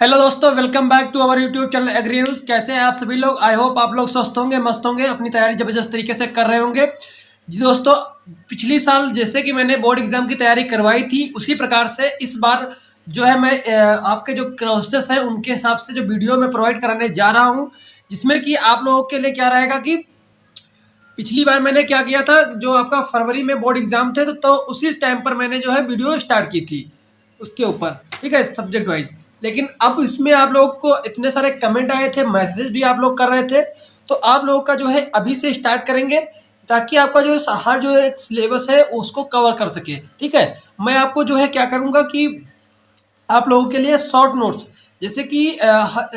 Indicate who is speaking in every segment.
Speaker 1: Hello दोस्तों, welcome back to our YouTube channel agri news. कैसे हैं आप सभी लोग? आई होप आप लोग स्वस्थ होंगे, मस्त होंगे, अपनी तैयारी ज़बरदस्त तरीके से कर रहे होंगे। जी दोस्तों, पिछली साल जैसे कि मैंने बोर्ड एग्ज़ाम की तैयारी करवाई थी, उसी प्रकार से इस बार जो है मैं आपके जो क्वेश्चंस हैं उनके हिसाब से जो वीडियो मैं प्रोवाइड कराने जा रहा हूँ, जिसमें कि आप लोगों के लिए क्या रहेगा कि पिछली बार मैंने क्या किया था, जो आपका फरवरी में बोर्ड एग्ज़ाम थे तो उसी टाइम पर मैंने जो है वीडियो स्टार्ट की थी उसके ऊपर, ठीक है, सब्जेक्ट वाइज। लेकिन अब इसमें आप लोगों को इतने सारे कमेंट आए थे, मैसेज भी आप लोग कर रहे थे, तो आप लोगों का जो है अभी से स्टार्ट करेंगे ताकि आपका जो हर जो एक सिलेबस है उसको कवर कर सके, ठीक है। मैं आपको जो है क्या करूँगा कि आप लोगों के लिए शॉर्ट नोट्स, जैसे कि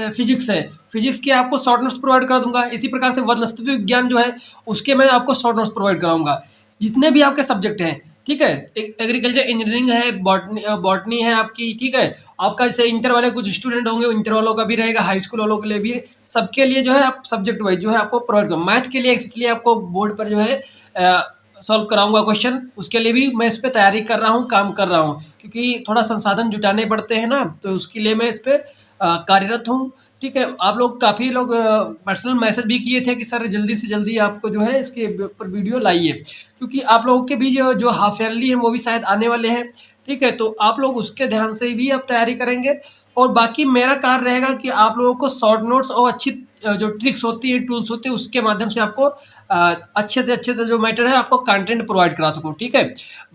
Speaker 1: फिजिक्स है, फिजिक्स के आपको शॉर्ट नोट्स प्रोवाइड कर दूंगा। इसी प्रकार से वनस्पति विज्ञान जो है उसके मैं आपको शॉर्ट नोट्स प्रोवाइड कराऊंगा। जितने भी आपके सब्जेक्ट हैं, ठीक है, एग्रीकल्चर इंजीनियरिंग है, बॉटनी है आपकी, ठीक है। आपका जैसे इंटर वाले कुछ स्टूडेंट होंगे, इंटर वालों का भी रहेगा, हाई स्कूल वालों के लिए भी, सबके लिए जो है आप सब्जेक्ट वाइज जो है आपको प्रोवाइड करूँगा। मैथ के लिए स्पेशली आपको बोर्ड पर जो है सॉल्व कराऊंगा क्वेश्चन, उसके लिए भी मैं इस पर तैयारी कर रहा हूँ, काम कर रहा हूँ, क्योंकि थोड़ा संसाधन जुटाने पड़ते हैं ना, तो उसके लिए मैं इस पर कार्यरत हूँ, ठीक है। आप लोग काफ़ी लोग पर्सनल मैसेज भी किए थे कि सर जल्दी से जल्दी आपको जो है इसके ऊपर वीडियो लाइए, क्योंकि आप लोगों के भी जो जो हाफ ईयरली हैं वो भी शायद आने वाले हैं, ठीक है। तो आप लोग उसके ध्यान से भी आप तैयारी करेंगे, और बाकी मेरा कार्य रहेगा कि आप लोगों को शॉर्ट नोट्स और अच्छी जो ट्रिक्स होती है, टूल्स होते हैं, उसके माध्यम से आपको अच्छे से जो मैटर है आपको कंटेंट प्रोवाइड करा सकूँ, ठीक है।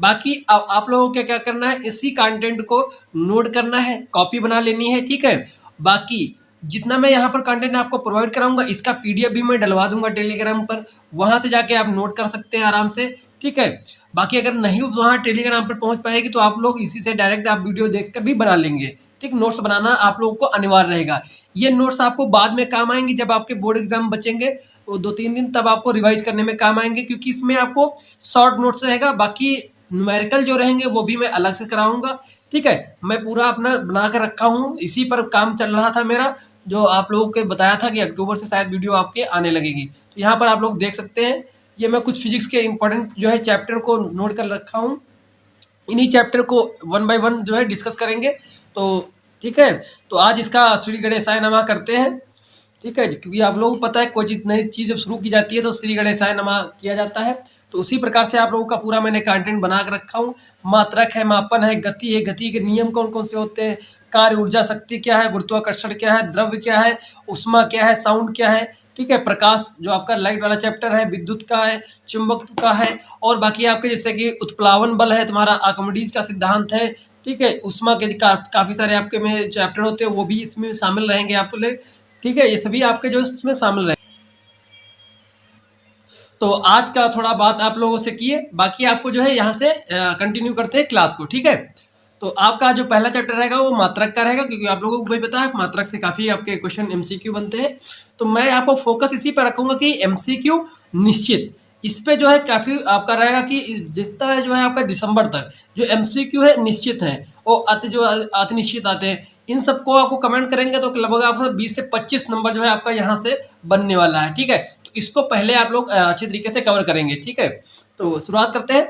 Speaker 1: बाकी आप लोगों को क्या करना है, इसी कंटेंट को नोट करना है, कॉपी बना लेनी है, ठीक है। बाकी जितना मैं यहाँ पर कंटेंट आपको प्रोवाइड कराऊंगा, इसका पीडीएफ भी मैं डलवा दूंगा टेलीग्राम पर, वहाँ से जाके आप नोट कर सकते हैं आराम से, ठीक है। बाकी अगर नहीं वहाँ टेलीग्राम पर पहुँच पाएगी तो आप लोग इसी से डायरेक्ट आप वीडियो देखकर भी बना लेंगे, ठीक। नोट्स बनाना आप लोगों को अनिवार्य रहेगा। ये नोट्स आपको बाद में काम आएंगे, जब आपके बोर्ड एग्जाम बचेंगे वो 2-3 दिन, तब आपको रिवाइज करने में काम आएंगे, क्योंकि इसमें आपको शॉर्ट नोट्स रहेगा। बाकी न्यूमेरिकल जो रहेंगे वो भी मैं अलग से कराऊंगा, ठीक है। मैं पूरा अपना बना कर रखा हूँ, इसी पर काम चल रहा था मेरा, जो आप लोगों को बताया था कि अक्टूबर से शायद वीडियो आपके आने लगेगी। तो यहाँ पर आप लोग देख सकते हैं, ये मैं कुछ फिजिक्स के इंपॉर्टेंट जो है चैप्टर को नोट कर रखा हूँ। इन्हीं चैप्टर को वन बाय वन जो है डिस्कस करेंगे, तो ठीक है। तो आज इसका श्री गणेशाय नमः करते हैं, ठीक है, क्योंकि आप लोगों को पता है कोई चीज़ नई चीज़ जब शुरू की जाती है तो श्री गणेशाय नमः किया जाता है। तो उसी प्रकार से आप लोगों का पूरा मैंने कंटेंट बना के रखा हूँ। मात्रक है, मापन है, गति है, गति के नियम कौन कौन से होते हैं, कार्य ऊर्जा शक्ति क्या है, गुरुत्वाकर्षण क्या है, द्रव्य क्या है, उष्मा क्या है, साउंड क्या है, ठीक है। प्रकाश जो आपका लाइट वाला चैप्टर है, विद्युत का है, चुंबक का है, और बाकी आपके जैसे कि उत्प्लावन बल है, तुम्हारा आर्किमिडीज का सिद्धांत है, ठीक है। उष्मा के काफ़ी सारे आपके में चैप्टर होते हैं, वो भी इसमें शामिल रहेंगे आपके लिए, ठीक है। ये सभी आपके जो इसमें शामिल रहे। तो आज का थोड़ा बात आप लोगों से किए, बाकी आपको जो है यहाँ से कंटिन्यू करते हैं क्लास को, ठीक है। तो आपका जो पहला चैप्टर रहेगा वो मात्रक का रहेगा, क्योंकि आप लोगों को भी पता है मात्रक से काफ़ी आपके क्वेश्चन एमसीक्यू बनते हैं। तो मैं आपको फोकस इसी पर रखूँगा कि एमसीक्यू निश्चित, इस पे जो है काफ़ी आपका रहेगा कि जितना जो है आपका दिसंबर तक जो एमसीक्यू है निश्चित है, और अति निश्चित आते हैं, इन सबको आपको कमेंट करेंगे तो लगभग आपका 20 से 25 नंबर जो है आपका यहाँ से बनने वाला है, ठीक है। तो इसको पहले आप लोग अच्छी तरीके से कवर करेंगे, ठीक है। तो शुरुआत करते हैं।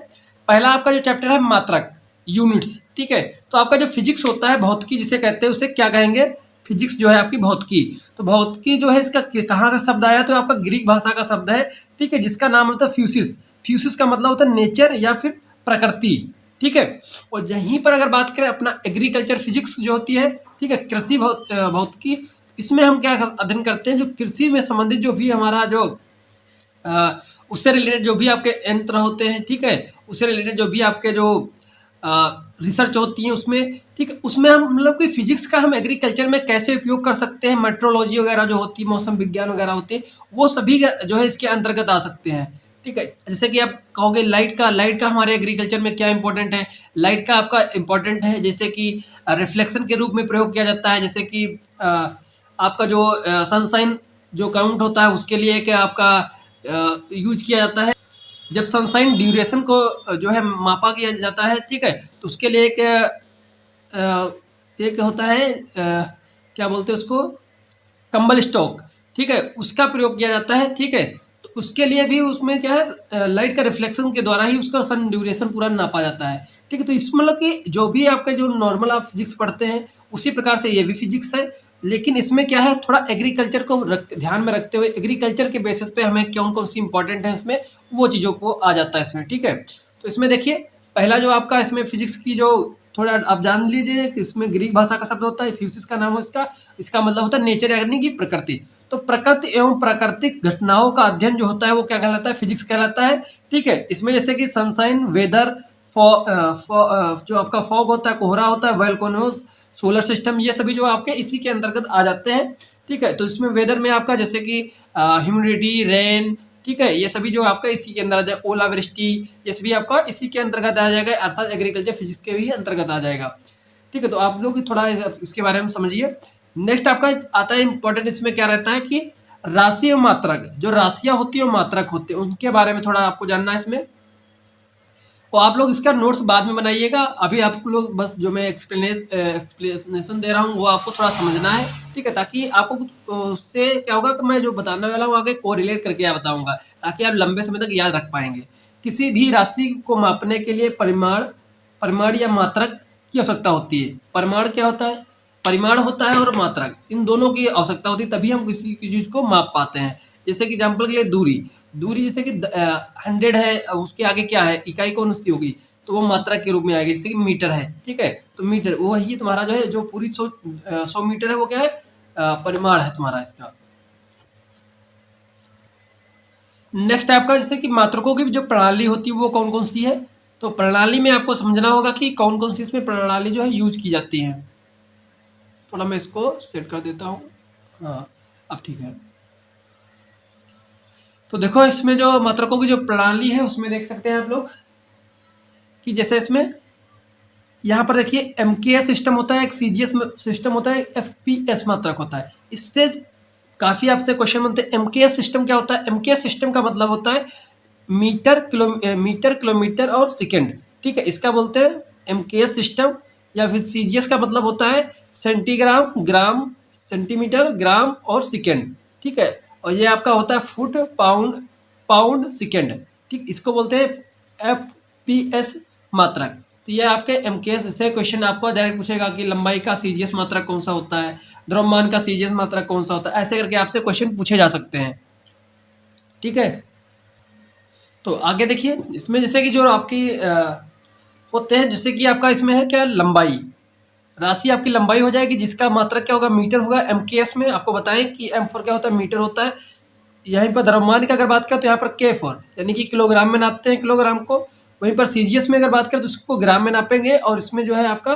Speaker 1: पहला आपका जो चैप्टर है मात्रक, यूनिट्स, ठीक है। तो आपका जो फिजिक्स होता है, भौतिकी जिसे कहते हैं, उसे क्या कहेंगे, फिजिक्स जो है आपकी भौतिकी। तो भौतिकी जो है इसका कहाँ से शब्द आया, तो आपका ग्रीक भाषा का शब्द है, ठीक है, जिसका नाम होता है फ्यूसिस। फ्यूसिस का मतलब होता है नेचर या फिर प्रकृति, ठीक है। और यहीं पर अगर बात करें अपना एग्रीकल्चर फिजिक्स जो होती है, ठीक है, कृषि भौतिकी, इसमें हम क्या अध्ययन करते हैं, जो कृषि में संबंधित जो भी हमारा जो उससे रिलेटेड जो भी आपके यंत्र होते हैं, ठीक है, उससे रिलेटेड जो भी आपके जो रिसर्च होती है उसमें, ठीक है, उसमें हम मतलब कि फिजिक्स का हम एग्रीकल्चर में कैसे उपयोग कर सकते हैं, मेट्रोलॉजी वगैरह जो होती है, मौसम विज्ञान वगैरह होती है, वो सभी जो है इसके अंतर्गत आ सकते हैं, ठीक है। जैसे कि आप कहोगे लाइट का हमारे एग्रीकल्चर में क्या इंपॉर्टेंट है, लाइट का आपका इंपॉर्टेंट है जैसे कि रिफ्लेक्शन के रूप में प्रयोग किया जाता है, जैसे कि आपका जो सनसाइन जो काउंट होता है उसके लिए कि आपका यूज किया जाता है, जब सनसाइन ड्यूरेशन को जो है मापा किया जाता है, ठीक है, तो उसके लिए एक होता है क्या बोलते हैं उसको, कंबल स्टॉक, ठीक है, उसका प्रयोग किया जाता है, ठीक है। तो उसके लिए भी उसमें क्या है, लाइट का रिफ्लेक्शन के द्वारा ही उसका सन ड्यूरेशन पूरा नापा जाता है, ठीक है। तो इस मतलब कि जो भी आपका जो नॉर्मल आप फिजिक्स पढ़ते हैं उसी प्रकार से ये भी फिजिक्स है, लेकिन इसमें क्या है, थोड़ा एग्रीकल्चर को ध्यान में रखते हुए एग्रीकल्चर के बेसिस पे हमें कौन कौन सी इंपॉर्टेंट है इसमें, वो चीज़ों को आ जाता है इसमें। ठीक है, तो इसमें देखिए पहला जो आपका इसमें फिजिक्स की जो थोड़ा आप जान लीजिए कि इसमें ग्रीक भाषा का शब्द होता है, फिजिक्स का नाम है इसका मतलब होता है नेचर यानी कि प्रकृति। तो प्रकृति एवं प्राकृतिक घटनाओं का अध्ययन जो होता है वो क्या कहलाता है, फिजिक्स कहलाता है। ठीक है, इसमें जैसे कि सनशाइन, वेदर, जो आपका फॉग होता है, कोहरा होता है, वोल्केनोस, सोलर सिस्टम, ये सभी जो आपके इसी के अंतर्गत आ जाते हैं। ठीक है, तो इसमें वेदर में आपका जैसे कि ह्यूमिडिटी, रेन, ठीक है, ये सभी जो आपका इसी के अंदर आ जाए, ओलावृष्टि, ये सभी आपका इसी के अंतर्गत आ जाएगा, अर्थात एग्रीकल्चर फिजिक्स के भी अंतर्गत आ जाएगा। ठीक है, तो आप लोग थोड़ा इसके बारे में समझिए। नेक्स्ट आपका आता है इंपॉर्टेंट, इसमें क्या रहता है कि राशि और मात्रक, जो राशियाँ होती है और मात्रक होते हैं उनके बारे में थोड़ा आपको जानना है इसमें। तो आप लोग इसका नोट्स बाद में बनाइएगा, अभी आप लोग बस जो मैं एक्सप्लेनेशन दे रहा हूँ वो आपको थोड़ा समझना है। ठीक है, ताकि आपको उससे क्या होगा कि मैं जो बताने वाला हूँ आगे कोरिलेट करके आप बताऊँगा, ताकि आप लंबे समय तक याद रख पाएंगे। किसी भी राशि को मापने के लिए परिमाण या मात्रक की आवश्यकता होती है। परिमाण क्या होता है, परिमाण होता है और मात्रक, इन दोनों की आवश्यकता होती है, तभी हम किसी चीज़ को माप पाते हैं। जैसे कि एग्जाम्पल के लिए दूरी जैसे कि 100 है, उसके आगे क्या है, इकाई कौन सी होगी, तो वो मात्रा के रूप में आएगी। जैसे कि मीटर है, ठीक है, तो मीटर वो ही तुम्हारा जो है, जो पूरी 100 मीटर है वो क्या है, परिमाण है तुम्हारा इसका। नेक्स्ट आपका जैसे कि मात्रकों की जो प्रणाली होती है वो कौन कौन सी है, तो प्रणाली में आपको समझना होगा कि कौन कौन सी इसमें प्रणाली जो है यूज की जाती है। थोड़ा मैं इसको सेट कर देता हूँ, हाँ अब ठीक है। तो देखो इसमें जो मात्रकों की जो प्रणाली है उसमें देख सकते हैं आप लोग कि जैसे इसमें यहाँ पर देखिए MKS सिस्टम होता है, एक CGS सिस्टम होता है, FPS मात्रक होता है। इससे काफ़ी आपसे क्वेश्चन बनते हैं। MKS सिस्टम क्या होता है, MKS सिस्टम का मतलब होता है मीटर, किलोमीटर और सेकेंड। ठीक है, इसका बोलते हैं MKS सिस्टम। या फिर CGS का मतलब होता है सेंटीग्राम, ग्राम, सेंटीमीटर, ग्राम और सेकेंड। ठीक है, और ये आपका होता है फुट, पाउंड, सेकेंड। ठीक, इसको बोलते हैं FPS मात्रक। तो ये आपके MKS से क्वेश्चन आपको डायरेक्ट पूछेगा कि लंबाई का CGS मात्रक कौन सा होता है, द्रव्यमान का CGS मात्रक कौन सा होता है, ऐसे करके आपसे क्वेश्चन पूछे जा सकते हैं। ठीक है, तो आगे देखिए इसमें जैसे कि जो आपकी होते हैं, जैसे कि आपका इसमें है क्या, लंबाई, राशि आपकी लंबाई हो जाएगी जिसका मात्रक क्या होगा, मीटर होगा। MKS में आपको बताएं कि M फॉर क्या होता है, मीटर होता है। यहीं पर द्रव्यमान की अगर बात करें तो यहाँ पर K फॉर यानी कि किलोग्राम में नापते हैं किलोग्राम को। वहीं पर CGS में अगर बात करें तो उसको ग्राम में नापेंगे, और इसमें जो है आपका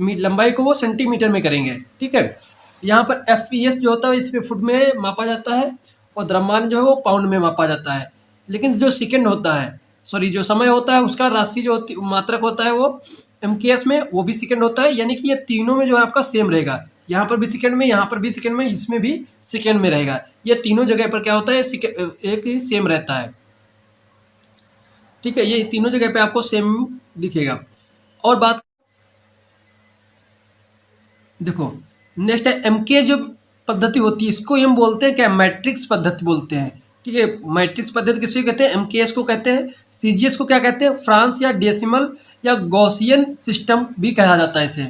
Speaker 1: लंबाई को वो सेंटीमीटर में करेंगे। ठीक है, यहाँ पर FPS जो होता है इसमें फुट में मापा जाता है, और द्रव्यमान जो है वो पाउंड में मापा जाता है। लेकिन जो सेकेंड होता है, सॉरी जो समय होता है उसका राशि जो मात्रक होता है वो MKS में वो भी सेकेंड होता है। यानी कि ये तीनों में जो है आपका सेम रहेगा, यहाँ पर भी सेकेंड में, यहाँ पर भी सेकेंड में, इसमें भी सेकेंड में रहेगा। ये तीनों जगह पर क्या होता है, एक ही सेम रहता है। ठीक है, ये तीनों जगह पे आपको सेम दिखेगा। और बात देखो नेक्स्ट है MK जो पद्धति होती है इसको हम बोलते हैं क्या, मैट्रिक्स पद्धति बोलते हैं। ठीक है, मैट्रिक्स पद्धति किसको कहते हैं, MKS को कहते हैं। CGS को क्या कहते हैं, फ्रांस या डेसिमल या गॉसियन सिस्टम भी कहा जाता है इसे।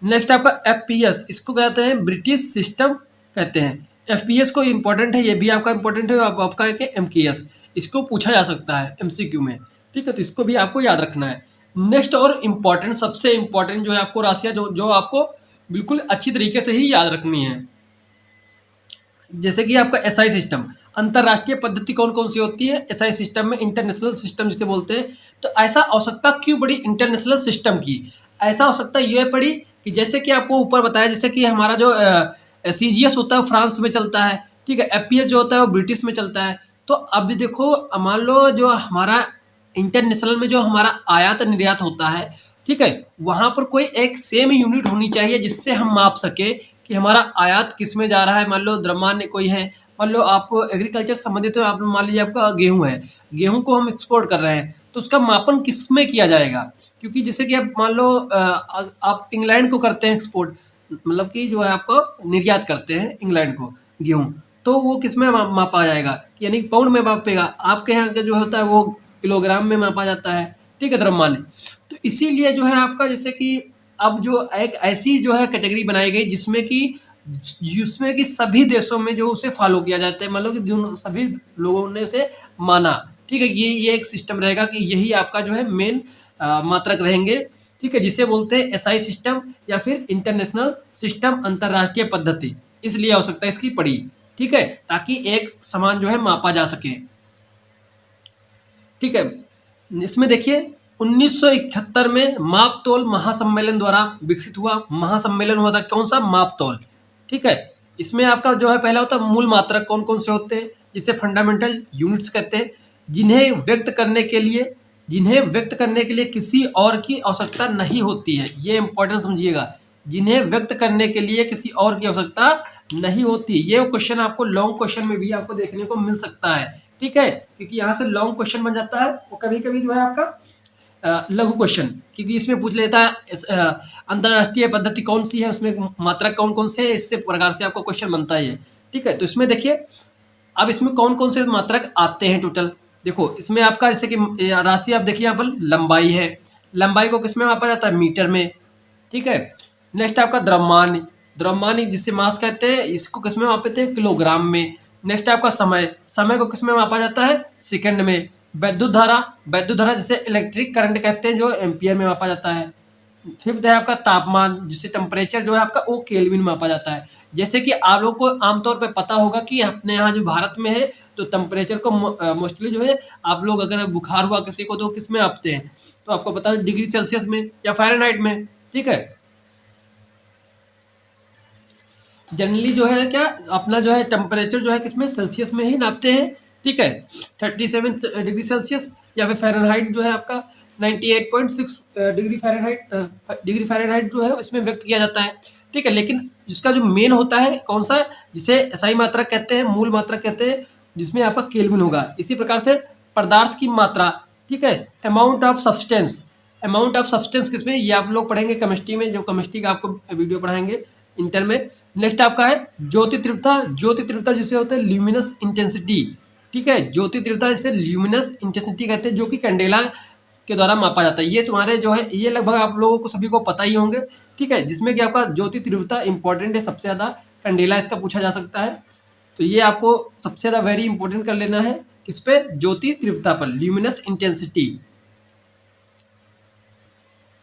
Speaker 1: नेक्स्ट आपका FPS, इसको कहते हैं ब्रिटिश सिस्टम कहते हैं। FPS को इम्पोर्टेंट है, ये भी आपका इम्पोर्टेंट है, आपका है कि MKS, इसको पूछा जा सकता है MCQ में। ठीक है, तो इसको भी आपको याद रखना है। नेक्स्ट और इम्पॉर्टेंट, सबसे इम्पॉर्टेंट जो है आपको राशियाँ जो आपको बिल्कुल अच्छी तरीके से ही याद रखनी है, जैसे कि आपका SI सिस्टम। अंतर्राष्ट्रीय पद्धति कौन कौन सी होती है SI सिस्टम में, इंटरनेशनल सिस्टम जिसे बोलते हैं। तो ऐसा आवश्यकता क्यों पड़ी इंटरनेशनल सिस्टम की, ऐसा आवश्यकता ये पड़ी कि जैसे कि आपको ऊपर बताया, जैसे कि हमारा जो CGS होता है वो फ्रांस में चलता है। ठीक है, FPS जो होता है वो ब्रिटिश में चलता है। तो अब देखो मान लो जो हमारा इंटरनेशनल में जो हमारा आयात निर्यात होता है, ठीक है, वहाँ पर कोई एक सेम यूनिट होनी चाहिए जिससे हम माप सके कि हमारा आयात किस में जा रहा है। मान लो द्रव्यमान कोई है, मान लो आप एग्रीकल्चर संबंधित हो, आप मान लीजिए आपका गेहूँ है, गेहूँ को हम एक्सपोर्ट कर रहे हैं, तो उसका मापन किस में किया जाएगा। क्योंकि जैसे कि आप मान लो आप इंग्लैंड को करते हैं एक्सपोर्ट, मतलब कि जो है आपको निर्यात करते हैं इंग्लैंड को गेहूँ, तो वो किस में मापा जाएगा, यानी पाउंड में मापेगा। आपके यहाँ का जो होता है वो किलोग्राम में मापा जाता है। ठीक है, द्रव्यमान। तो इसीलिए जो है आपका जैसे कि अब जो एक ऐसी जो है कैटेगरी बनाई गई जिसमें कि सभी देशों में जो उसे फॉलो किया जाता है, मतलब कि जो सभी लोगों ने उसे माना। ठीक है, ये एक सिस्टम रहेगा कि यही आपका जो है मेन मात्रक रहेंगे। ठीक है, जिसे बोलते हैं एसआई सिस्टम या फिर इंटरनेशनल सिस्टम, अंतरराष्ट्रीय पद्धति। इसलिए आवश्यकता इसकी पड़ी। ठीक है, ताकि एक समान जो है मापा जा सके। ठीक है, इसमें देखिए 1971 में मापतोल महासम्मेलन द्वारा विकसित हुआ। महासम्मेलन हुआ था, कौन सा? मापतोल। ठीक है, इसमें आपका जो है पहला होता है मूल मात्रक कौन कौन से होते हैं, जिसे फंडामेंटल यूनिट्स कहते हैं, जिन्हें व्यक्त करने के लिए किसी और की आवश्यकता नहीं होती है। ये इंपॉर्टेंट समझिएगा, जिन्हें व्यक्त करने के लिए किसी और की आवश्यकता नहीं होती। ये क्वेश्चन आपको लॉन्ग क्वेश्चन में भी आपको देखने को मिल सकता है। ठीक है, क्योंकि यहाँ से लॉन्ग क्वेश्चन बन जाता है, वो कभी कभी जो है आपका लघु क्वेश्चन, क्योंकि इसमें पूछ लेता है अंतरराष्ट्रीय पद्धति कौन सी है, उसमें मात्रक कौन कौन से है, इससे प्रकार से आपको क्वेश्चन बनता है। ठीक है, तो इसमें देखिए अब इसमें कौन कौन से मात्रक आते हैं टोटल। देखो इसमें आपका जैसे कि राशि आप देखिए यहाँ पर लंबाई है, लंबाई को किस में मापा जाता है? मीटर में। ठीक है, नेक्स्ट आपका द्रव्यमान, द्रव्यमान जिसे मास कहते हैं, इसको किस में मापते हैं? किलोग्राम में। नेक्स्ट आपका समय, समय को किस में मापा जाता है? सेकंड में। विद्युत धारा, विद्युत धारा जिसे इलेक्ट्रिक करंट कहते हैं, जो एम्पियर में मापा जाता है। फिफ्थ है आपका तापमान, जिसे टेम्परेचर जो है आपका वो केल्विन में मापा जाता है। जैसे कि आप लोगों को आमतौर पे पता होगा कि अपने यहाँ जो भारत में है तो टेम्परेचर को मोस्टली जो है आप लोग अगर बुखार हुआ किसी को तो किस में मापते हैं? तो आपको पता है डिग्री सेल्सियस में या फ़ारेनहाइट में। ठीक है, जनरली जो है क्या अपना जो है टेम्परेचर जो है किसमें? सेल्सियस में ही नापते हैं। ठीक है, 37 डिग्री सेल्सियस या फिर फ़ारेनहाइट जो है आपका 98.6 डिग्री फ़ारेनहाइट जो है इसमें व्यक्त किया जाता है। ठीक है, लेकिन जिसका जो मेन होता है कौन सा, जिसे एसआई मात्रक कहते हैं, मूल मात्रक कहते हैं, जिसमें आपका केल्विन होगा। इसी प्रकार से पदार्थ की मात्रा। ठीक है, amount of substance, amount of substance किसमें? ये आप लोग पढ़ेंगे केमिस्ट्री में, जो केमिस्ट्री का आपको वीडियो पढ़ाएंगे इंटर में। नेक्स्ट आपका है ज्योति तीव्रता, ज्योति तीव्रता जिसे होता है ल्यूमिनस इंटेंसिटी। ठीक है, ज्योति तीव्रता जिसे ल्यूमिनस इंटेंसिटी कहते हैं, जो कि कैंडेला के द्वारा मापा जाता है। ये तुम्हारे जो है ये लगभग आप लोगों को सभी को पता ही होंगे। ठीक है, जिसमें कि आपका ज्योति तीव्रता इंपॉर्टेंट है सबसे ज़्यादा, कैंडेला इसका पूछा जा सकता है। तो ये आपको सबसे ज़्यादा वेरी इंपॉर्टेंट कर लेना है, किस पे? ज्योति तीव्रता पर, ल्यूमिनस इंटेंसिटी।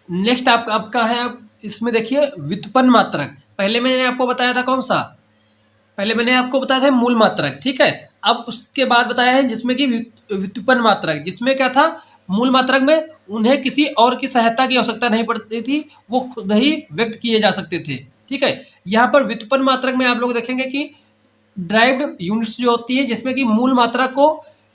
Speaker 1: नेक्स्ट आपका है, आप इसमें देखिए व्युत्पन्न मात्रक। पहले मैंने आपको बताया था कौन सा? पहले मैंने आपको बताया था मूल मात्रक। ठीक है, अब उसके बाद बताया है जिसमें कि व्युत्पन्न मात्रक, जिसमें क्या था? मूल मात्रक में उन्हें किसी और की सहायता की आवश्यकता नहीं पड़ती थी, वो खुद ही व्यक्त किए जा सकते थे। ठीक है, यहाँ पर व्युत्पन्न मात्रक में आप लोग देखेंगे कि ड्राइव्ड यूनिट्स जो होती है, जिसमें कि मूल मात्रक को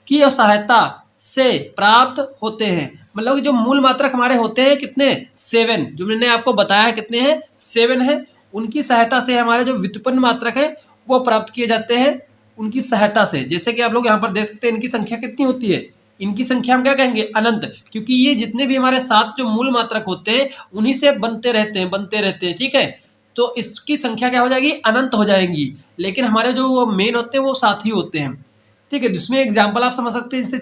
Speaker 1: की सहायता से प्राप्त होते हैं। मतलब कि जो मूल मात्रक हमारे होते हैं कितने? 7, जो मैंने आपको बताया है कितने हैं? 7 हैं। उनकी सहायता से हमारे जो व्युत्पन्न मात्रक है वो प्राप्त किए जाते हैं उनकी सहायता से। जैसे कि आप लोग यहाँ पर देख सकते हैं इनकी संख्या कितनी होती है? इनकी संख्या हम क्या कहेंगे? अनंत, क्योंकि ये जितने भी हमारे 7 जो मूल मात्रक होते हैं उन्हीं से बनते रहते हैं। ठीक है, तो इसकी संख्या क्या हो जाएगी? अनंत हो जाएगी। लेकिन हमारे जो वो मेन होते हैं वो 7 ही होते हैं। ठीक है, जिसमें एग्जाम्पल आप समझ सकते हैं, जैसे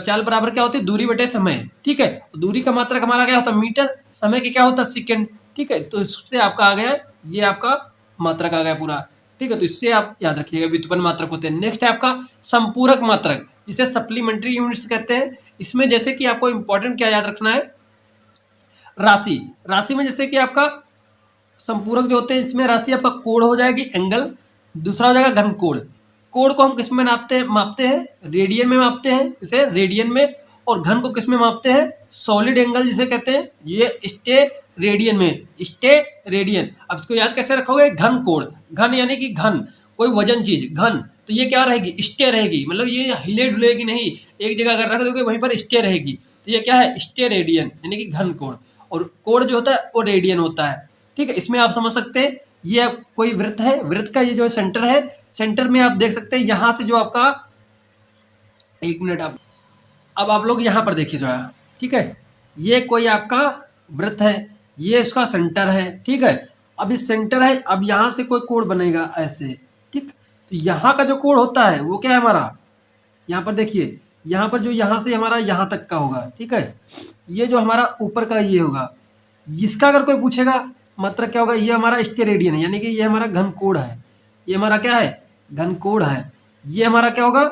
Speaker 1: चाल बराबर क्या होती है? दूरी बटे समय। ठीक है, दूरी का मात्रक हमारा क्या होता है? मीटर। समय की क्या होता है? सेकंड। ठीक है, तो इससे आपका आ गया, ये आपका मात्रक आ गया पूरा। ठीक है, तो इससे आप याद रखिएगा व्युत्पन्न मात्रक होते हैं। नेक्स्ट है आपका संपूरक मात्रक, जिसे सप्लीमेंट्री यूनिट्स कहते हैं। इसमें जैसे कि आपको इंपॉर्टेंट क्या याद रखना है? राशि। राशि में जैसे कि आपका संपूरक जो होते हैं, इसमें राशि आपका कोण हो जाएगी, एंगल। दूसरा हो जाएगा घन कोण। कोण को हम किस में मापते हैं? रेडियन में मापते हैं, इसे रेडियन में। और घन को किस में मापते हैं? सॉलिड एंगल जिसे कहते हैं, ये स्टे रेडियन में, स्टे रेडियन। अब इसको याद कैसे रखोगे? घन कोण, घन यानी कि घन, कोई वजन चीज, घन, तो ये क्या रहेगी? स्टे रहेगी, मतलब ये हिले डुलेगी नहीं, एक जगह अगर रख दोगे वहीं पर स्टे रहेगी। तो ये क्या है? स्टे रेडियन यानी कि घन कोण। और कोण जो होता है वो रेडियन होता है। ठीक है, इसमें आप समझ सकते हैं ये कोई वृत्त है, वृत्त का ये जो सेंटर है, सेंटर में आप देख सकते हैं यहाँ से जो आपका, एक मिनट अब आप लोग यहाँ पर देखिए जरा। ठीक है, ये कोई आपका वृत्त है, ये इसका सेंटर है। ठीक है, अब इस सेंटर है, अब यहाँ से कोई कोण बनेगा ऐसे। ठीक, तो यहाँ का जो कोण होता है वो क्या है हमारा? यहाँ पर देखिए, यहाँ पर जो यहाँ से हमारा यहाँ तक का होगा। ठीक है, ये जो हमारा ऊपर का ये होगा, इसका अगर कोई पूछेगा मतलब क्या होगा, ये हमारा स्टेरेडियन है, यानी कि ये हमारा घनकोण है। ये हमारा क्या है, घनकोण है। ये हमारा क्या होगा,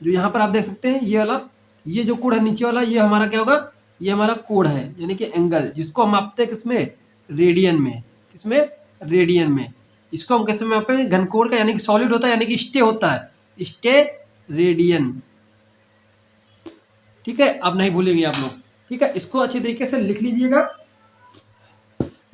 Speaker 1: जो यहाँ पर आप देख सकते हैं ये वाला, ये जो कोण है नीचे वाला, ये हमारा क्या होगा, ये हमारा कोण है, यानी कि एंगल, जिसको हम मापते हैं किसमें, रेडियन में। किसमें, रेडियन में। इसको हम कैसे मापते हैं, घनकोण का, यानी कि सॉलिड होता है, यानी कि स्टे होता है, स्टे रेडियन। ठीक है, अब नहीं भूलेंगे आप लोग। ठीक है, इसको अच्छी तरीके से लिख लीजिएगा।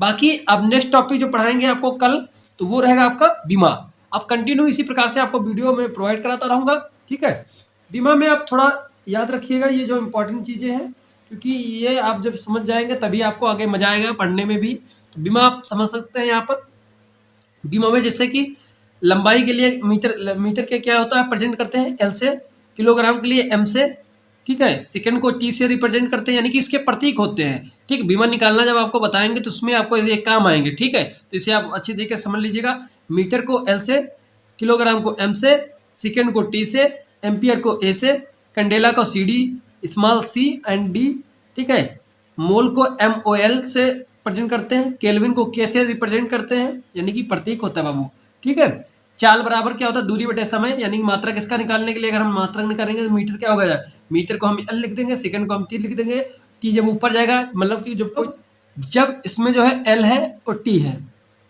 Speaker 1: बाकी अब नेक्स्ट टॉपिक जो पढ़ाएंगे आपको कल, तो वो रहेगा आपका बीमा। अब कंटिन्यू इसी प्रकार से आपको वीडियो में प्रोवाइड कराता रहूँगा। ठीक है, बीमा में आप थोड़ा याद रखिएगा ये जो इम्पोर्टेंट चीज़ें हैं, क्योंकि ये आप जब समझ जाएंगे तभी आपको आगे मजा आएगा पढ़ने में भी। तो बीमा आप समझ सकते हैं यहाँ पर। बीमा में जैसे कि लंबाई के लिए मीटर के क्या होता है, प्रेजेंट करते हैं एल से, किलोग्राम के लिए एम से, ठीक है, सेकंड को टी से रिप्रेजेंट करते हैं, यानी कि इसके प्रतीक होते हैं। ठीक, बीमा निकालना जब आपको बताएंगे तो उसमें आपको ये काम आएंगे। ठीक है, तो इसे आप अच्छी तरीके से समझ लीजिएगा। मीटर को एल से, किलोग्राम को एम से, सेकंड को टी से, एम्पियर को ए से, कैंडेला को C D, small C and D. ठीक है, मोल को एम ओ एल से रिप्रेजेंट करते हैं, केल्विन को के से रिप्रेजेंट करते हैं, यानी कि प्रतीक होता है बाबू। ठीक है, चाल बराबर क्या होता है, दूरी बटे समय, यानी कि मात्रक इसका निकालने के लिए अगर हम मात्रक निकालेंगे तो मीटर क्या होगा, मीटर को हम एल लिख देंगे, सेकंड को हम टी लिख देंगे। टी जब ऊपर जाएगा मतलब कि जब इसमें जो है एल है और टी है,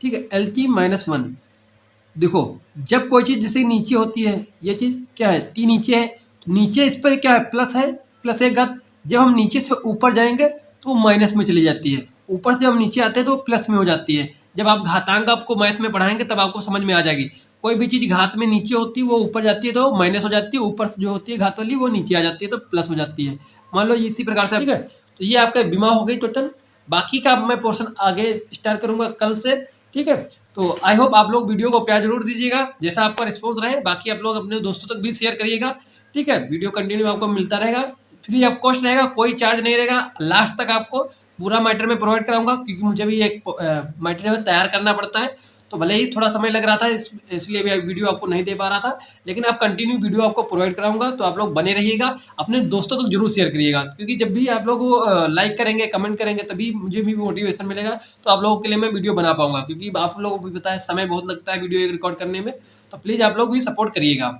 Speaker 1: ठीक है, एल टी -1। देखो जब कोई चीज़ जैसे नीचे होती है, ये चीज़ क्या है, टी नीचे है, तो नीचे इस पर क्या है, प्लस है, प्लस एक घात। जब हम नीचे से ऊपर जाएंगे तो वो माइनस में चली जाती है, ऊपर से जब हम नीचे आते हैं तो प्लस में हो जाती है। जब आप घातांक आपको मैथ में पढ़ाएंगे तब आपको समझ में आ जाएगी। कोई भी चीज़ घात में नीचे होती है वो ऊपर जाती है तो माइनस हो जाती है, ऊपर से जो होती है घात वाली वो नीचे आ जाती है तो प्लस हो जाती है। मान लो इसी प्रकार से। ठीक है, तो ये आपका बीमा हो गई टोटल। बाकी का मैं पोर्शन आगे स्टार्ट करूँगा कल से। ठीक है, तो आई होप आप लोग वीडियो को प्यार जरूर दीजिएगा, जैसा आपका रिस्पॉन्स रहे। बाकी आप लोग अपने दोस्तों तक भी शेयर करिएगा। ठीक है, वीडियो कंटिन्यू आपको मिलता रहेगा, फ्री ऑफ कॉस्ट रहेगा, कोई चार्ज नहीं रहेगा। लास्ट तक आपको पूरा मैटर में प्रोवाइड कराऊंगा, क्योंकि मुझे भी एक मैटर तैयार करना पड़ता है, तो भले ही थोड़ा समय लग रहा था इसलिए भी वीडियो आपको नहीं दे पा रहा था, लेकिन आप कंटिन्यू वीडियो आपको प्रोवाइड कराऊंगा। तो आप लोग बने रहिएगा, अपने दोस्तों तक जरूर शेयर करिएगा, क्योंकि जब भी आप लोग लाइक करेंगे, कमेंट करेंगे, तभी मुझे भी मोटिवेशन मिलेगा। तो आप लोगों के लिए मैं वीडियो बना पाऊंगा, क्योंकि आप लोगों को भी पता है समय बहुत लगता है वीडियो एक रिकॉर्ड करने में। तो प्लीज़ आप लोग भी सपोर्ट करिएगा।